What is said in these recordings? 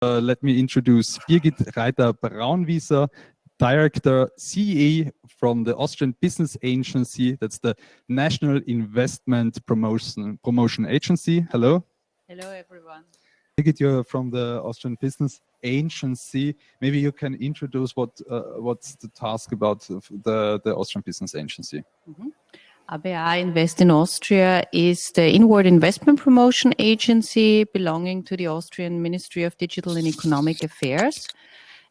Let me introduce Birgit Reiter-Braunwieser, Director CE from the Austrian Business Agency. That's the National Investment Promotion Agency. Hello. Hello, everyone. Birgit, you're from the Austrian Business Agency. Maybe you can introduce what's the task about the Austrian Business Agency. Mm-hmm. ABA Invest in Austria is the inward investment promotion agency belonging to the Austrian Ministry of Digital and Economic Affairs.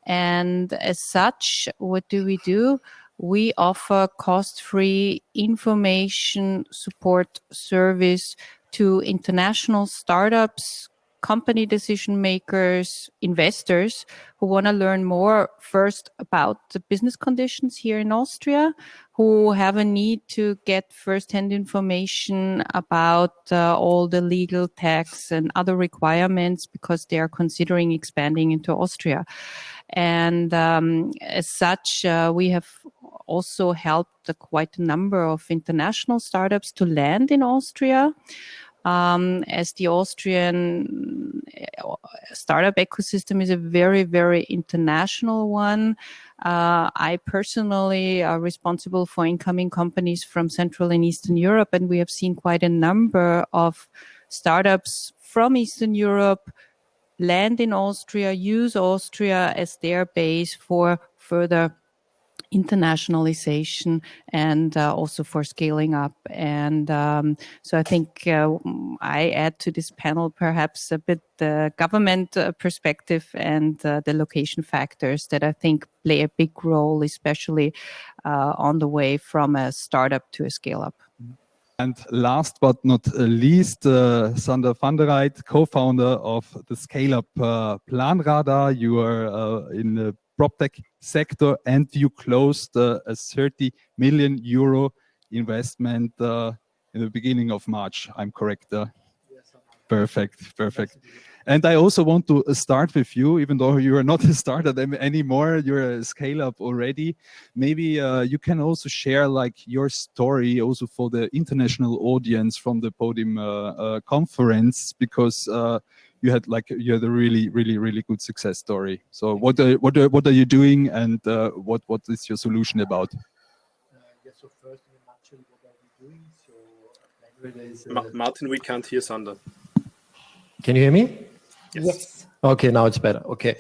And as such, what do? We offer cost-free information support service to international startups, company decision makers, investors who want to learn more first about the business conditions here in Austria, who have a need to get first-hand information about all the legal, tax and other requirements because they are considering expanding into Austria. And as such, we have also helped quite a number of international startups to land in Austria. As the Austrian startup ecosystem is a very, very international one. I personally are responsible for incoming companies from Central and Eastern Europe, and we have seen quite a number of startups from Eastern Europe land in Austria, use Austria as their base for further internationalization and also for scaling up. And so I think I add to this panel perhaps a bit the government perspective and the location factors that I think play a big role, especially on the way from a startup to a scale-up. And last but not least, Sander Van de Rijdt, co-founder of the Scaleup Planradar. You are in the PropTech sector and you closed a 30 million euro investment in the beginning of March. I'm correct? Yes. Perfect. And I also want to start with you, even though you are not a startup anymore, you're a scale-up already. Maybe you can also share like your story also for the international audience from the Podium conference, because you had a really good success story. So what are you doing, and what is your solution about? So first, in a nutshell, what are we doing? So Martin, we can't hear Sander. Can you hear me? Yes. Okay, now it's better. Okay.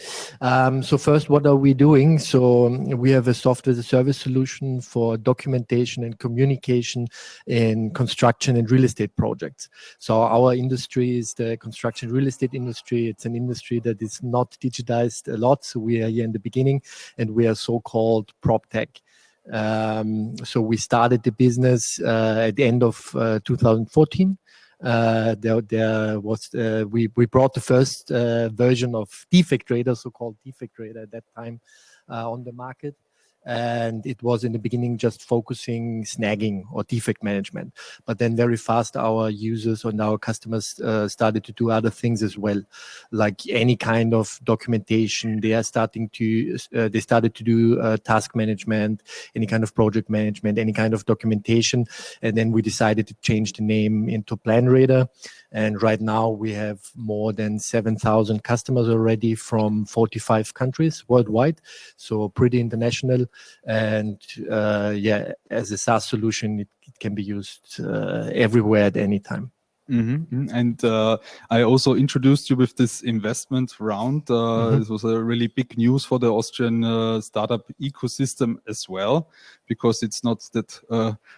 So first, what are we doing? So we have a software as a service solution for documentation and communication in construction and real estate projects. So our industry is the construction real estate industry. It's an industry that is not digitized a lot. So we are here in the beginning, and we are so-called PropTech. So we started the business at the end of 2014. We brought the first version of Defect Radar, so-called Defect Radar at that time, on the market. And it was in the beginning just focusing snagging or defect management. But then very fast our users and our customers started to do other things as well, like any kind of documentation. They started to do task management, any kind of project management, any kind of documentation. And then we decided to change the name into Planradar. And right now we have more than 7,000 customers already from 45 countries worldwide. So pretty international. And as a SaaS solution, it can be used everywhere at any time. Mm-hmm. And I also introduced you with this investment round. This was a really big news for the Austrian startup ecosystem as well, because it's not that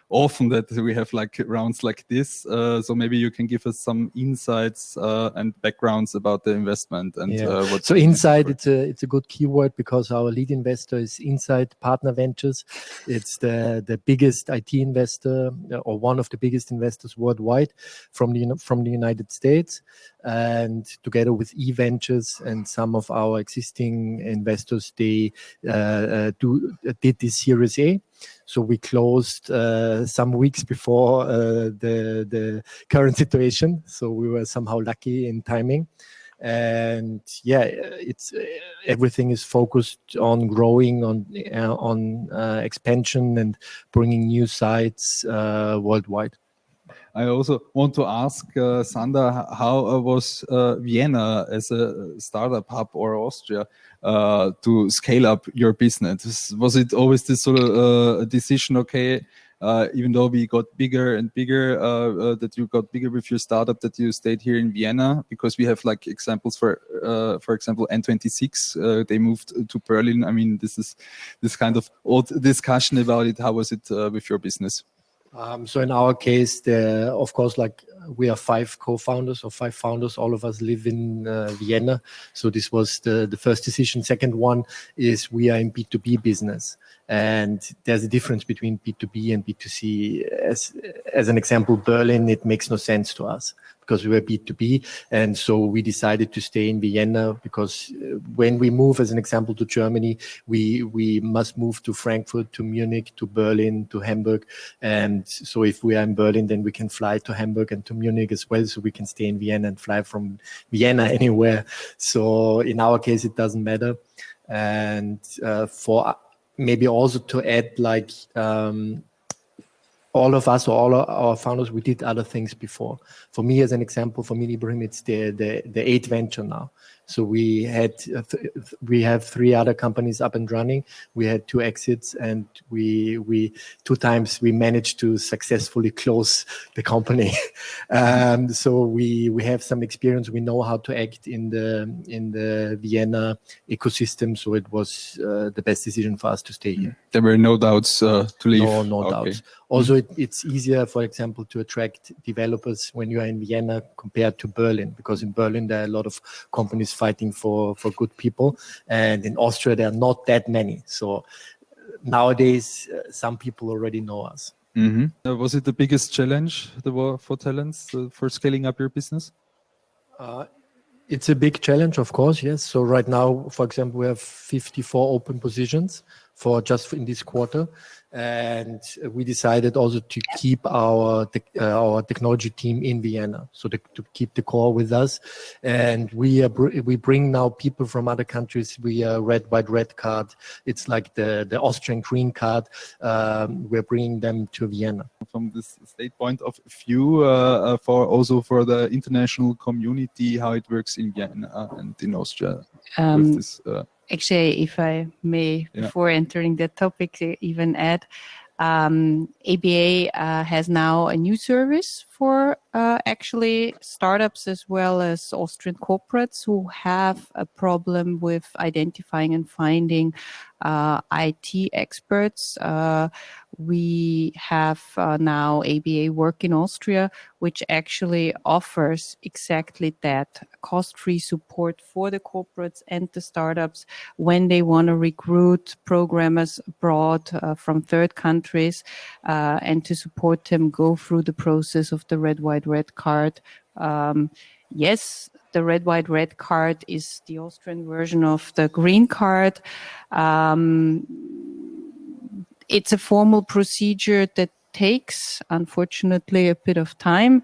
often that we have like rounds like this. So maybe you can give us some insights and backgrounds about the investment and so Insight. It's a good keyword because our lead investor is Insight Partner Ventures. It's the biggest IT investor or one of the biggest investors worldwide from the United States, and together with eVentures and some of our existing investors, they did this Series A. So we closed some weeks before the current situation. So we were somehow lucky in timing. And it's everything is focused on growing, on expansion and bringing new sites worldwide. I also want to ask Sander, how was Vienna as a startup hub or Austria to scale up your business? Was it always this sort of decision, okay, even though we got bigger and bigger, that you got bigger with your startup, that you stayed here in Vienna? Because we have like examples for example, N26, they moved to Berlin. I mean, this is this kind of old discussion about it. How was it with your business? So in our case, of course, like we are 5 co-founders or 5 founders. All of us live in Vienna. So this was the first decision. Second one is we are in B2B business. And there's a difference between B2B and B2C. As an example, Berlin, it makes no sense to us because we were B2B. And so we decided to stay in Vienna because when we move, as an example, to Germany, we must move to Frankfurt, to Munich, to Berlin, to Hamburg. And so if we are in Berlin, then we can fly to Hamburg and to Munich as well. So we can stay in Vienna and fly from Vienna anywhere. So in our case, it doesn't matter. And for maybe also to add, like, all of us or all of our founders, we did other things before. For me, as an example, for me, Ibrahim, it's the 8th venture now. So we have 3 other companies up and running. We had 2 exits, and we 2 times we managed to successfully close the company. So we have some experience. We know how to act in the Vienna ecosystem. So it was the best decision for us to stay here. There were no doubts to leave. No doubts. Also, it's easier, for example, to attract developers when you are in Vienna compared to Berlin, because in Berlin there are a lot of companies fighting for good people, and in Austria there are not that many. So nowadays, some people already know us. Was it the biggest challenge for talents for scaling up your business? It's a big challenge, of course, yes. So right now, for example, we have 54 open positions for just in this quarter. And we decided also to keep our technology team in Vienna, so to keep the core with us. And we bring now people from other countries. We are red, white, red card. It's like the Austrian green card. We're bringing them to Vienna. From this state point of view, for the international community, how it works in Vienna and in Austria with this. Actually, if I may, before entering that topic, even add, ABA has now a new service for actually startups as well as Austrian corporates who have a problem with identifying and finding IT experts. We have now ABA Work in Austria, which actually offers exactly that cost-free support for the corporates and the startups when they want to recruit programmers abroad from third countries and to support them go through the process of the red, white, red card. Yes, the red, white, red card is the Austrian version of the green card. It's a formal procedure that takes, unfortunately, a bit of time,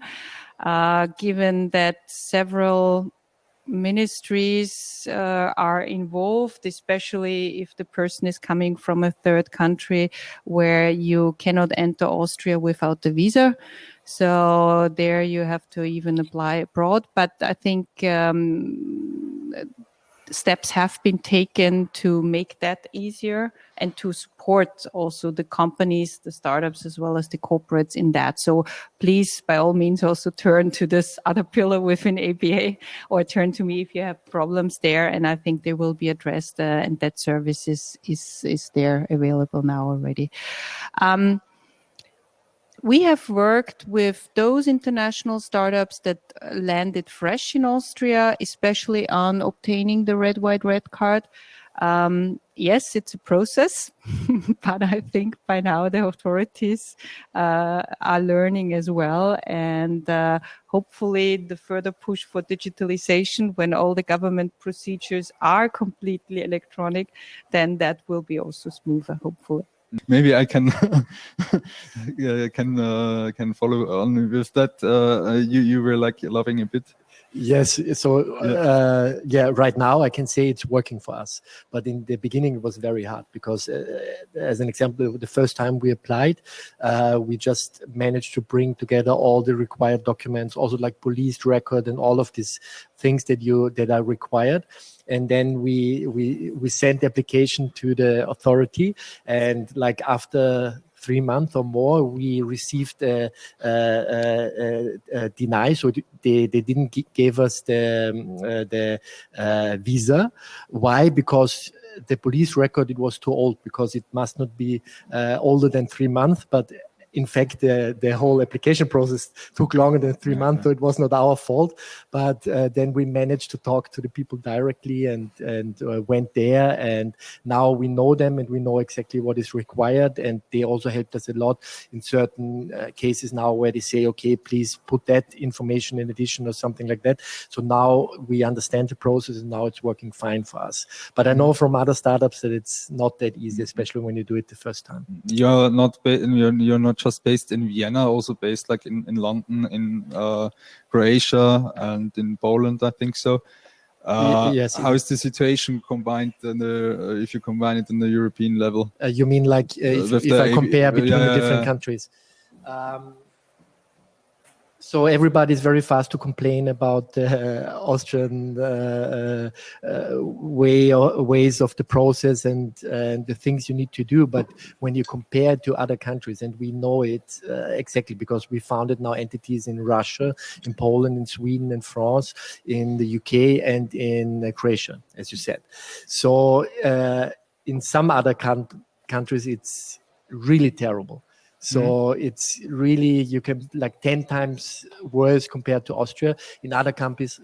given that several ministries are involved, especially if the person is coming from a third country where you cannot enter Austria without the visa. So there you have to even apply abroad. But I think steps have been taken to make that easier and to support also the companies, the startups, as well as the corporates in that. So please, by all means, also turn to this other pillar within ABA or turn to me if you have problems there. And I think they will be addressed and that service is there available now already. We have worked with those international startups that landed fresh in Austria, especially on obtaining the red, white, red card. Yes, it's a process, but I think by now the authorities are learning as well. And hopefully the further push for digitalization, when all the government procedures are completely electronic, then that will be also smoother, hopefully. Maybe I can can follow on with that. You were like laughing a bit Yes. So, right now I can say it's working for us. But in the beginning, it was very hard because, as an example, the first time we applied, we just managed to bring together all the required documents, also like police record and all of these things that are required. And then we sent the application to the authority, and like after 3 months or more, we received a deny. So they didn't give us the visa. Why? Because the police record, it was too old, because it must not be older than 3 months. But in fact, the whole application process took longer than 3 months, so it was not our fault. But then we managed to talk to the people directly and went there, and now we know them and we know exactly what is required. And they also helped us a lot in certain cases now where they say, okay, please put that information in addition or something like that. So now we understand the process, and now it's working fine for us. But I know from other startups that it's not that easy, especially when you do it the first time. You're not just based in Vienna, also based like in London, in Croatia, and in Poland, I think so. Yes. How is the situation combined if you combine it in the European level? You mean like if I compare between the different countries? So everybody is very fast to complain about the Austrian ways of the process and the things you need to do. But when you compare to other countries, and we know it exactly because we founded now entities in Russia, in Poland, in Sweden, in France, in the UK, and in Croatia, as you said. So in some other countries, it's really terrible. So it's really, you can like 10 times worse compared to Austria. In other countries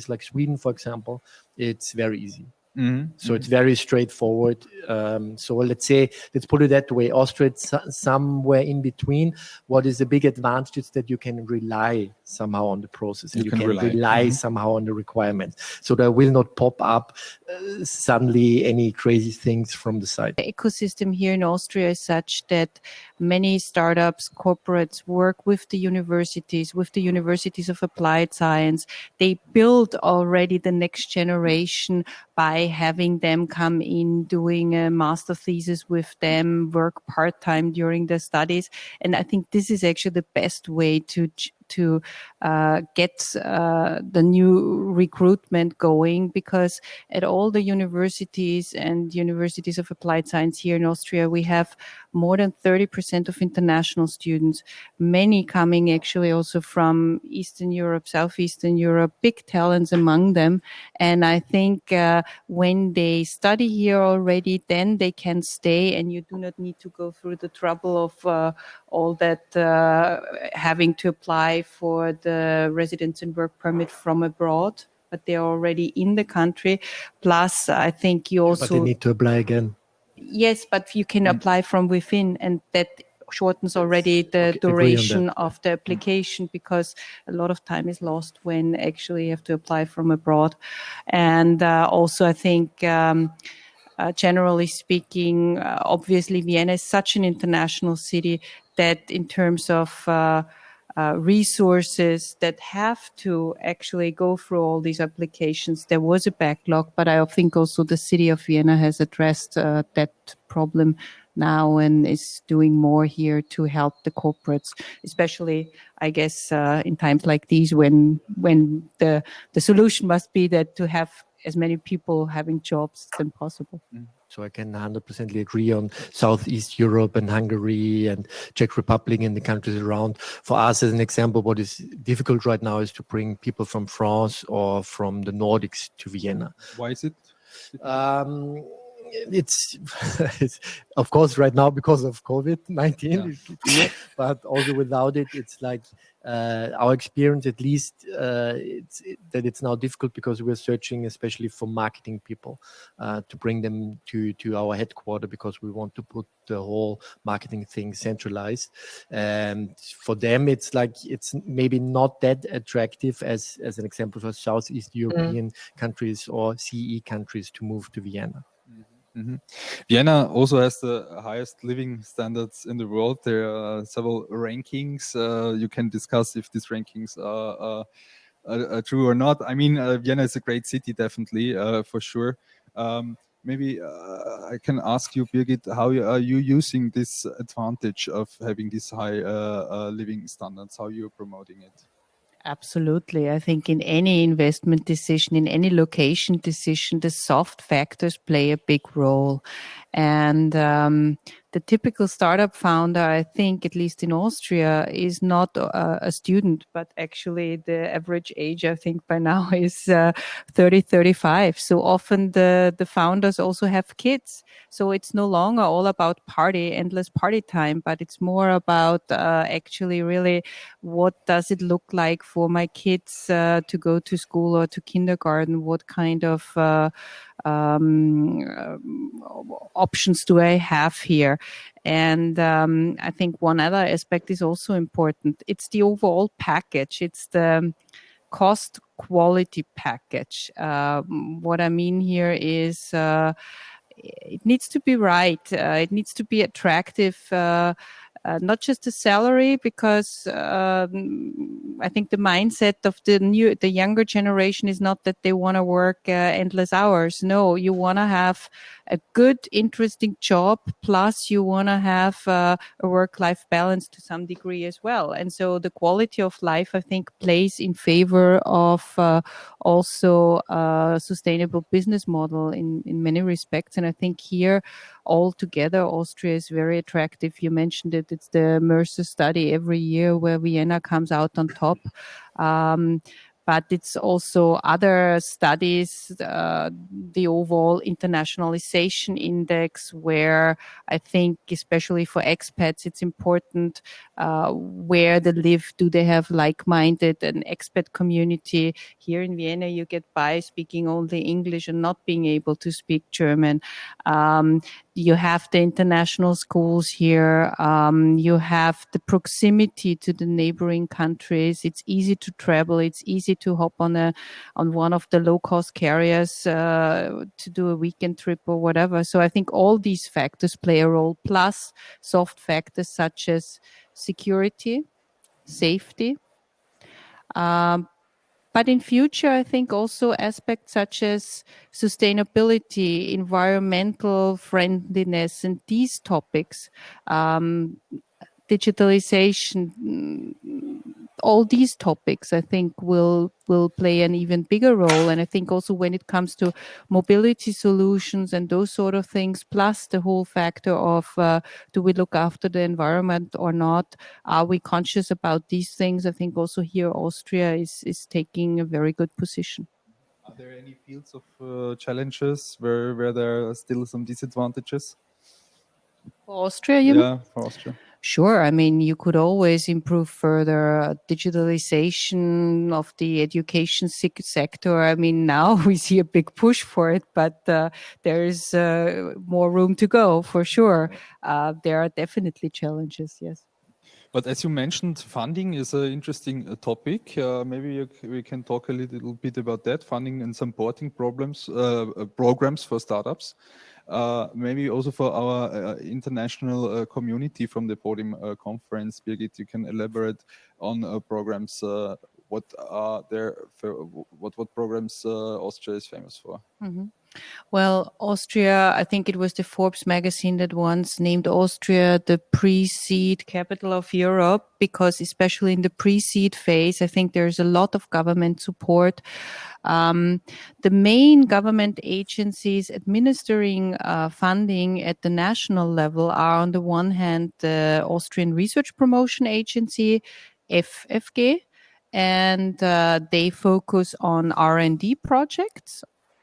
like Sweden, for example, it's very easy. So it's very straightforward. So let's put it that way. Austria, it's somewhere in between. What is a big advantage is that you can rely somehow on the process, and you can rely somehow on the requirements. So there will not pop up suddenly any crazy things from the side. The ecosystem here in Austria is such that many startups, corporates work with the universities of applied science. They build already the next generation by having them come in, doing a master thesis with them, work part-time during their studies. And I think this is actually the best way to get the new recruitment going, because at all the universities and universities of applied science here in Austria, we have more than 30% of international students, many coming actually also from Eastern Europe, Southeastern Europe, big talents among them. And I think when they study here already, then they can stay, and you do not need to go through the trouble of all that having to apply for the residence and work permit from abroad, but they're already in the country. Plus, I think you also... But they need to apply again. Yes, but you can apply from within, and that shortens already the duration of the application, because a lot of time is lost when actually you have to apply from abroad. And also, I think... generally speaking, obviously Vienna is such an international city that in terms of resources that have to actually go through all these applications, there was a backlog, but I think also the city of Vienna has addressed that problem now and is doing more here to help the corporates, especially, I guess, in times like these when the solution must be that to have as many people having jobs than possible. So I can 100% agree on Southeast Europe and Hungary and Czech Republic and the countries around. For us, as an example, what is difficult right now is to bring people from France or from the Nordics to Vienna. Why is it? It's of course right now because of COVID-19, but also without it, it's like our experience, at least, it's now difficult because we're searching especially for marketing people to bring them to our headquarters, because we want to put the whole marketing thing centralized. And for them, it's like it's maybe not that attractive as an example for Southeast European countries or CE countries to move to Vienna. Vienna also has the highest living standards in the world. There are several rankings. You can discuss if these rankings are true or not. I mean, Vienna is a great city, definitely, for sure. Maybe I can ask you, Birgit, how are you using this advantage of having these high living standards? How you're promoting it? Absolutely. I think in any investment decision, in any location decision, the soft factors play a big role. And the typical startup founder, I think, at least in Austria, is not a student, but actually the average age, I think, by now is 30, 35. So often the founders also have kids. So it's no longer all about endless party time, but it's more about actually really what does it look like for my kids to go to school or to kindergarten? What kind of options do I have here? And I think one other aspect is also important. It's the overall package. It's the cost quality package. What I mean here is it needs to be right. It needs to be attractive. Not just the salary, because I think the mindset of the younger generation is not that they want to work endless hours. No, you want to have a good, interesting job, plus you want to have a work-life balance to some degree as well. And so the quality of life, I think, plays in favor of also a sustainable business model in many respects. And I think here, altogether, Austria is very attractive. You mentioned it. It's the Mercer study every year where Vienna comes out on top. But it's also other studies, the overall internationalization index, where I think, especially for expats, it's important where they live. Do they have like-minded an expat community? Here in Vienna, you get by speaking only English and not being able to speak German. You have the international schools here. You have the proximity to the neighboring countries. It's easy to travel. It's easy to hop on one of the low-cost carriers to do a weekend trip or whatever. So I think all these factors play a role, plus soft factors such as security, safety. But in future, I think also aspects such as sustainability, environmental friendliness, and these topics, digitalization, all these topics, I think, will play an even bigger role. And I think also when it comes to mobility solutions and those sort of things, plus the whole factor of do we look after the environment or not? Are we conscious about these things? I think also here Austria is taking a very good position. Are there any fields of challenges where there are still some disadvantages? For Austria, you mean? Yeah, for Austria. Sure. I mean, you could always improve further digitalization of the education sector. I mean, now we see a big push for it, but there's more room to go for sure. There are definitely challenges, yes. But as you mentioned, funding is an interesting topic. Maybe we can talk a little bit about that, funding and supporting programs for startups. Maybe also for our international community from the podium conference. Birgit, you can elaborate on programs. What are there? What programs Austria is famous for? Mm-hmm. Well, Austria, I think it was the Forbes magazine that once named Austria the pre-seed capital of Europe, because especially in the pre-seed phase, I think there's a lot of government support. The main government agencies administering funding at the national level are, on the one hand, the Austrian Research Promotion Agency, FFG, and they focus on R&D projects.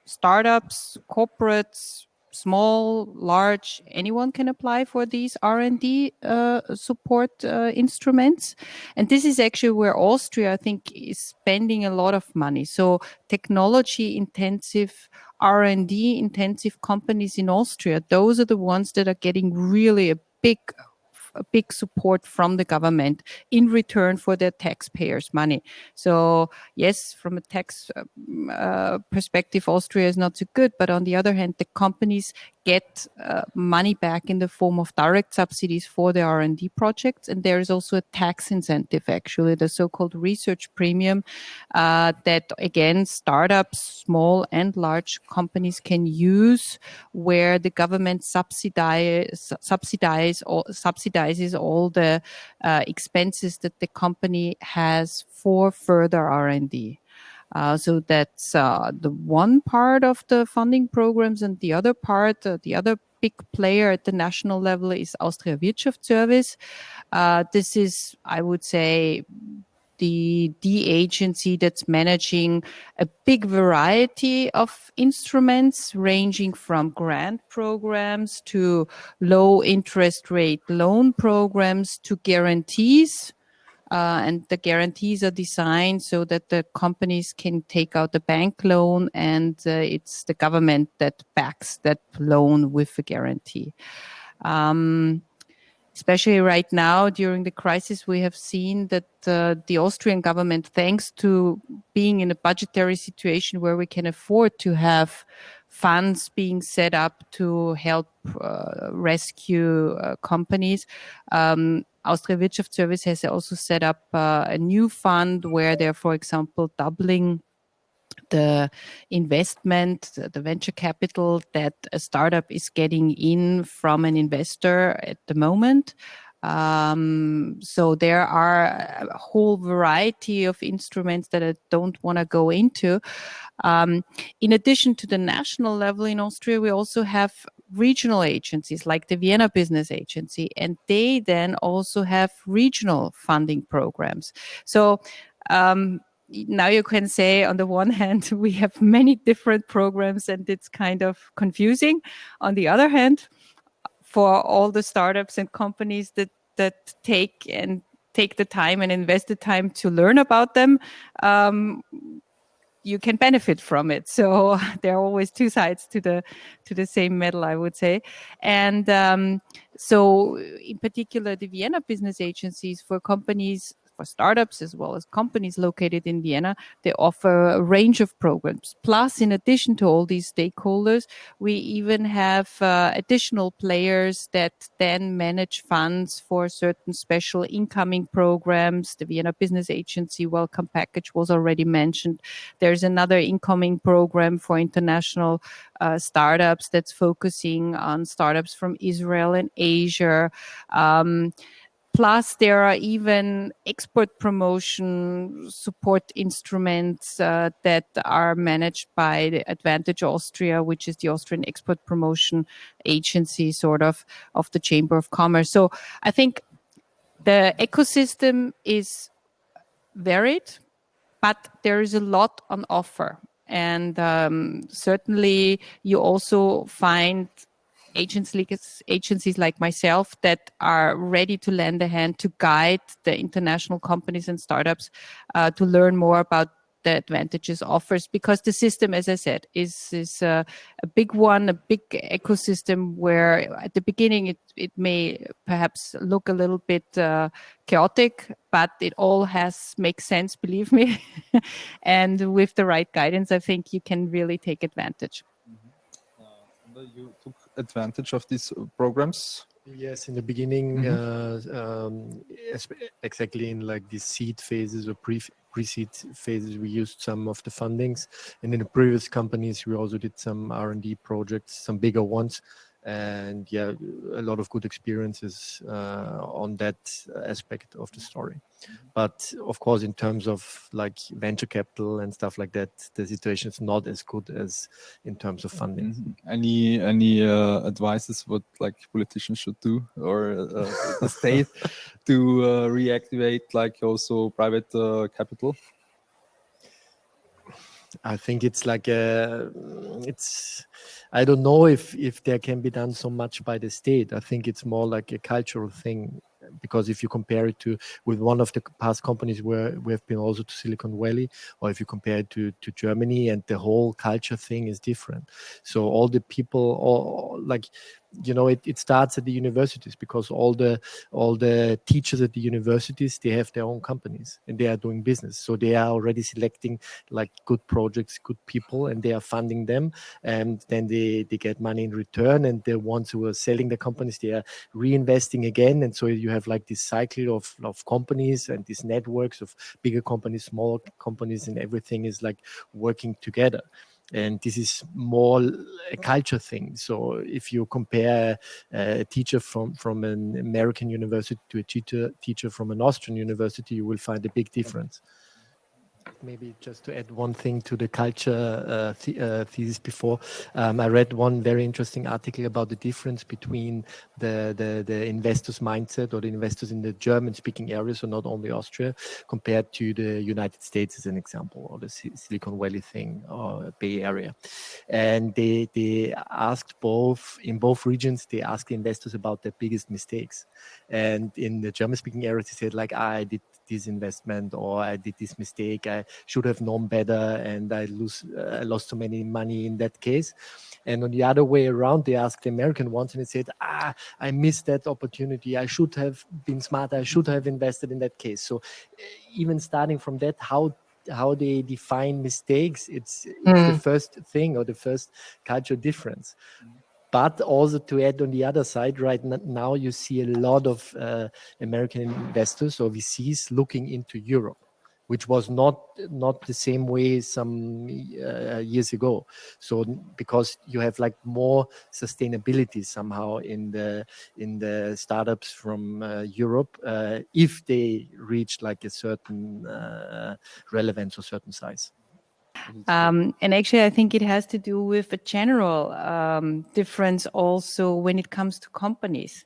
Startups, corporates, small, large, anyone can apply for these R&D support instruments. And this is actually where Austria, I think, is spending a lot of money. So technology intensive, R&D intensive companies in Austria, those are the ones that are getting really a big support from the government in return for their taxpayers' money. So yes, from a tax perspective, Austria is not so good, but on the other hand, the companies get money back in the form of direct subsidies for the R&D projects. And there is also a tax incentive, actually, the so-called research premium, that, again, startups, small and large companies can use, where the government subsidizes all the expenses that the company has for further R&D. So that's the one part of the funding programs, and the other part, the other big player at the national level is Austria Wirtschaftsservice. This is, I would say, the agency that's managing a big variety of instruments, ranging from grant programs to low interest rate loan programs to guarantees. And the guarantees are designed so that the companies can take out the bank loan, and it's the government that backs that loan with a guarantee. Especially right now, during the crisis, we have seen that the Austrian government, thanks to being in a budgetary situation where we can afford to have funds being set up to help rescue companies, Austria Wirtschaftsservice has also set up a new fund where they're, for example, doubling the investment, the venture capital that a startup is getting in from an investor at the moment. So there are a whole variety of instruments that I don't want to go into. In addition to the national level in Austria, we also have regional agencies like the Vienna Business Agency, and they then also have regional funding programs. So now you can say, on the one hand, we have many different programs and it's kind of confusing. On the other hand, for all the startups and companies that take the time and invest the time to learn about them, you can benefit from it. So there are always two sides to the same medal, I would say. And so in particular, the Vienna Business Agencies for companies, for startups as well as companies located in Vienna, they offer a range of programs. Plus, in addition to all these stakeholders, we even have additional players that then manage funds for certain special incoming programs. The Vienna Business Agency Welcome Package was already mentioned. There's another incoming program for international startups that's focusing on startups from Israel and Asia. Plus, there are even export promotion support instruments that are managed by the Advantage Austria, which is the Austrian export promotion agency, sort of the Chamber of Commerce. So I think the ecosystem is varied, but there is a lot on offer. And certainly you also find agencies like myself that are ready to lend a hand to guide the international companies and startups to learn more about the advantages offers, because the system, as I said, is a big one, a big ecosystem where at the beginning it may perhaps look a little bit chaotic, but it all makes sense, believe me. And with the right guidance, I think you can really take advantage. You took advantage of these programs? Yes, in the beginning, exactly in like the seed phases or pre-seed phases, we used some of the fundings. And in the previous companies, we also did some R&D projects, some bigger ones. And yeah, a lot of good experiences on that aspect of the story. But of course, in terms of like venture capital and stuff like that, the situation is not as good as in terms of funding. Any advices what like politicians should do, or the state, to reactivate like also private capital? I think it's like I don't know if there can be done so much by the state. I think it's more like a cultural thing, because if you compare it with one of the past companies where we have been also to Silicon Valley, or if you compare it to Germany, and the whole culture thing is different. So all the people, it starts at the universities, because all the teachers at the universities, they have their own companies and they are doing business. So they are already selecting like good projects, good people, and they are funding them. And then they get money in return. And the ones who are selling the companies, they are reinvesting again. And so you have like this cycle of companies and these networks of bigger companies, smaller companies, and everything is like working together. And this is more a culture thing. So if you compare a teacher from an American university to a teacher from an Austrian university, you will find a big difference. Maybe just to add one thing to the culture thesis before, I read one very interesting article about the difference between the investors' mindset, or the investors in the German-speaking areas, so not only Austria, compared to the United States as an example, or the Silicon Valley thing, or Bay Area. And they asked in both regions, they asked the investors about their biggest mistakes. And in the German-speaking areas, they said like, I did this investment, or I did this mistake, I should have known better, and I lost so many money in that case. And on the other way around, they asked the American ones, and they said, I missed that opportunity, I should have been smarter, I should have invested in that case. So even starting from that, how they define mistakes, it's the first thing, or the first culture difference. But also to add on the other side, right now you see a lot of American investors or VCs looking into Europe, which was not the same way some years ago. So because you have like more sustainability somehow in the startups from Europe, if they reach like a certain relevance or certain size. And actually, I think it has to do with a general difference also when it comes to companies.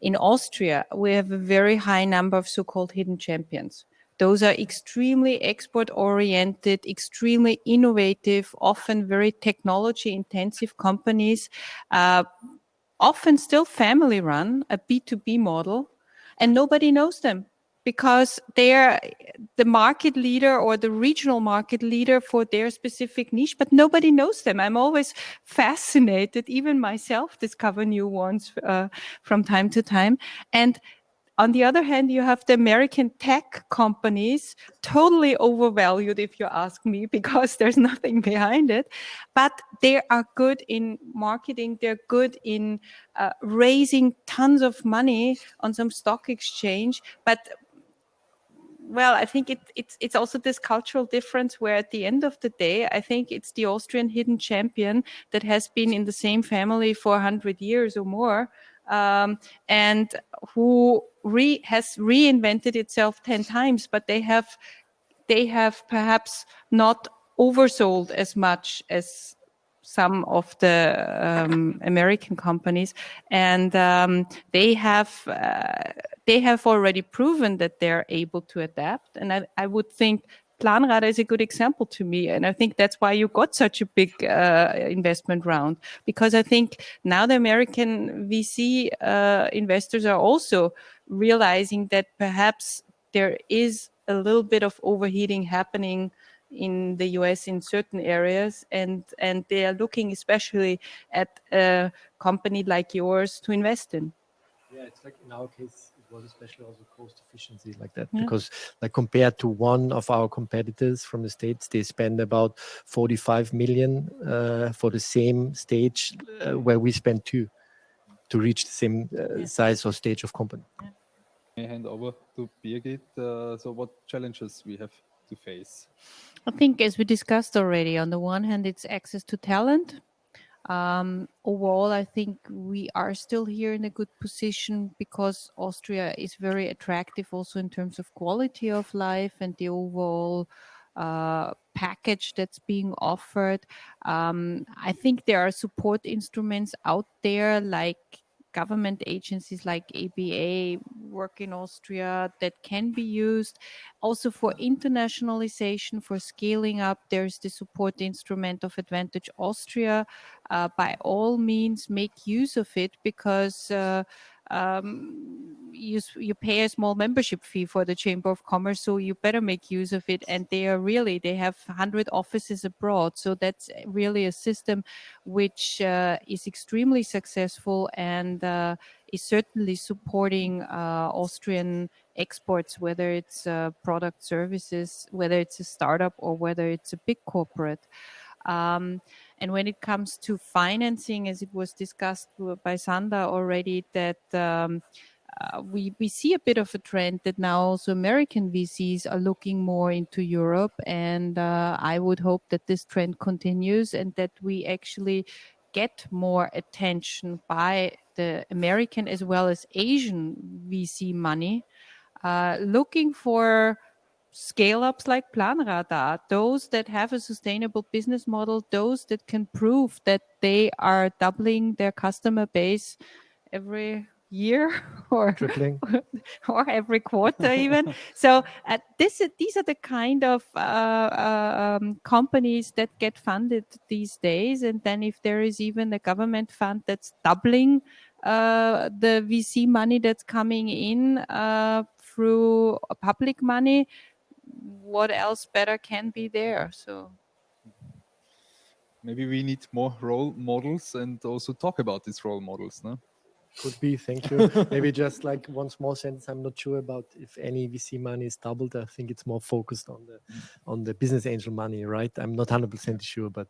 In Austria, we have a very high number of so-called hidden champions. Those are extremely export-oriented, extremely innovative, often very technology-intensive companies, often still family-run, a B2B model, and nobody knows them, because they're the market leader or the regional market leader for their specific niche, but nobody knows them. I'm always fascinated, even myself discover new ones from time to time. And on the other hand, you have the American tech companies, totally overvalued, if you ask me, because there's nothing behind it. But they are good in marketing. They're good in raising tons of money on some stock exchange. But well, I think it's also this cultural difference where at the end of the day, I think it's the Austrian hidden champion that has been in the same family for 100 years or more, and who has reinvented itself 10 times, but they have perhaps not oversold as much as some of the American companies, and they have already proven that they're able to adapt. And I would think Planradar is a good example to me, and I think that's why you got such a big investment round, because I think now the American VC investors are also realizing that perhaps there is a little bit of overheating happening in the US in certain areas, and they are looking especially at a company like yours to invest in. Yeah, it's like in our case, it was especially also cost efficiency like that, because like compared to one of our competitors from the States, they spend about 45 million for the same stage where we spend 2 to reach the same size or stage of company. I hand over to Birgit. So what challenges we have to face? I think, as we discussed already, on the one hand, it's access to talent. Overall, I think we are still here in a good position because Austria is very attractive also in terms of quality of life and the overall package that's being offered. I think there are support instruments out there, like government agencies like ABA work in Austria that can be used. Also for internationalization, for scaling up, there's the support instrument of Advantage Austria. By all means, make use of it, because you pay a small membership fee for the Chamber of Commerce, so you better make use of it. And they have 100 offices abroad, so that's really a system which is extremely successful and is certainly supporting Austrian exports, whether it's product services, whether it's a startup or whether it's a big corporate. And when it comes to financing, as it was discussed by Sander already, that we see a bit of a trend that now also American VCs are looking more into Europe, and I would hope that this trend continues and that we actually get more attention by the American as well as Asian VC money, looking for scale-ups like Planradar, those that have a sustainable business model, those that can prove that they are doubling their customer base every year or Tripling. or every quarter even. So these are the kind of companies that get funded these days. And then if there is even a government fund that's doubling the VC money that's coming in through public money, what else better can be there? So Maybe we need more role models and also talk about these role models, no? Could be, thank you. Maybe just like one small sentence. I'm not sure about if any VC money is doubled. I think it's more focused on the business angel money, right? I'm not 100% sure, but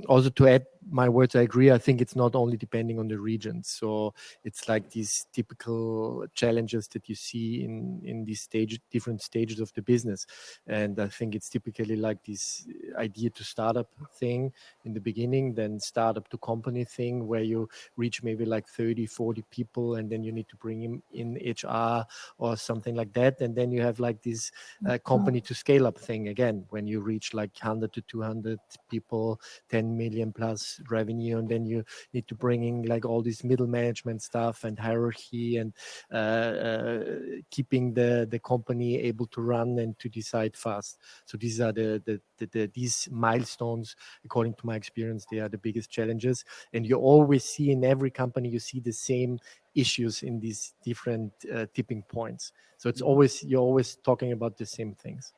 also to add my words, I agree. I think it's not only depending on the region. So it's like these typical challenges that you see in these different stages of the business. And I think it's typically like this idea to startup thing in the beginning, then startup to company thing where you reach maybe like 30, 40 people, and then you need to bring in HR or something like that. And then you have like this company to scale up thing again, when you reach like 100 to 200 people, 10 million plus revenue. And then you need to bring in like all this middle management stuff and hierarchy and keeping the company able to run and to decide fast. So these are these milestones, according to my experience, they are the biggest challenges. And you always see in every company, you see the same issues in these different tipping points. So it's always, you're always talking about the same things.